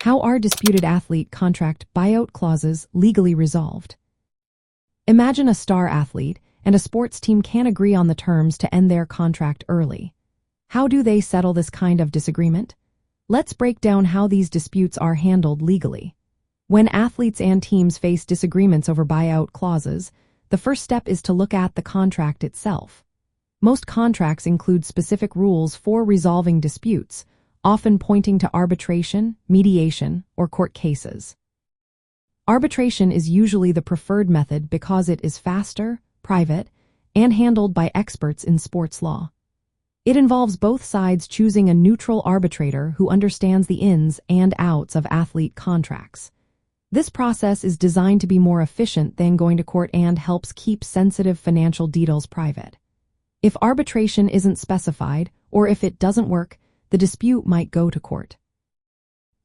How are disputed athlete contract buyout clauses legally resolved? Imagine a star athlete and a sports team can't agree on the terms to end their contract early. How do they settle this kind of disagreement? Let's break down how these disputes are handled legally. When athletes and teams face disagreements over buyout clauses, the first step is to look at the contract itself. Most contracts include specific rules for resolving disputes, often pointing to arbitration, mediation, or court cases. Arbitration is usually the preferred method because it is faster, private, and handled by experts in sports law. It involves both sides choosing a neutral arbitrator who understands the ins and outs of athlete contracts. This process is designed to be more efficient than going to court and helps keep sensitive financial details private. If arbitration isn't specified, or if it doesn't work, the dispute might go to court.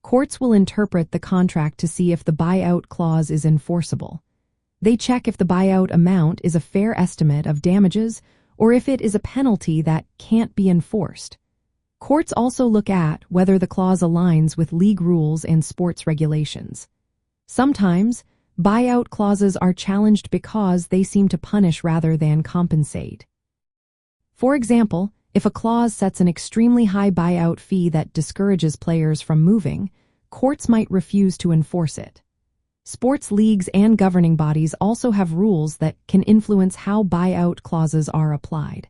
Courts will interpret the contract to see if the buyout clause is enforceable. They check if the buyout amount is a fair estimate of damages or if it is a penalty that can't be enforced. Courts also look at whether the clause aligns with league rules and sports regulations. Sometimes, buyout clauses are challenged because they seem to punish rather than compensate. For example, if a clause sets an extremely high buyout fee that discourages players from moving, courts might refuse to enforce it. Sports leagues and governing bodies also have rules that can influence how buyout clauses are applied.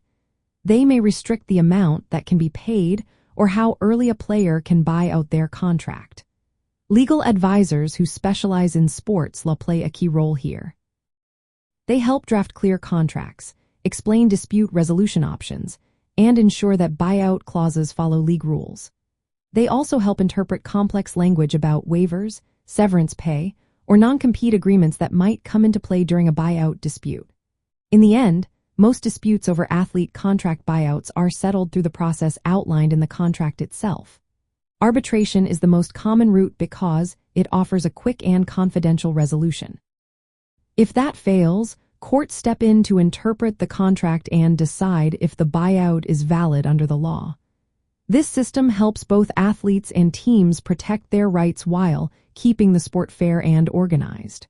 They may restrict the amount that can be paid or how early a player can buy out their contract. Legal advisors who specialize in sports law play a key role here. They help draft clear contracts, explain dispute resolution options, and ensure that buyout clauses follow league rules. They also help interpret complex language about waivers, severance pay, or non-compete agreements that might come into play during a buyout dispute. In the end, most disputes over athlete contract buyouts are settled through the process outlined in the contract itself. Arbitration is the most common route because it offers a quick and confidential resolution. If that fails, courts step in to interpret the contract and decide if the buyout is valid under the law. This system helps both athletes and teams protect their rights while keeping the sport fair and organized.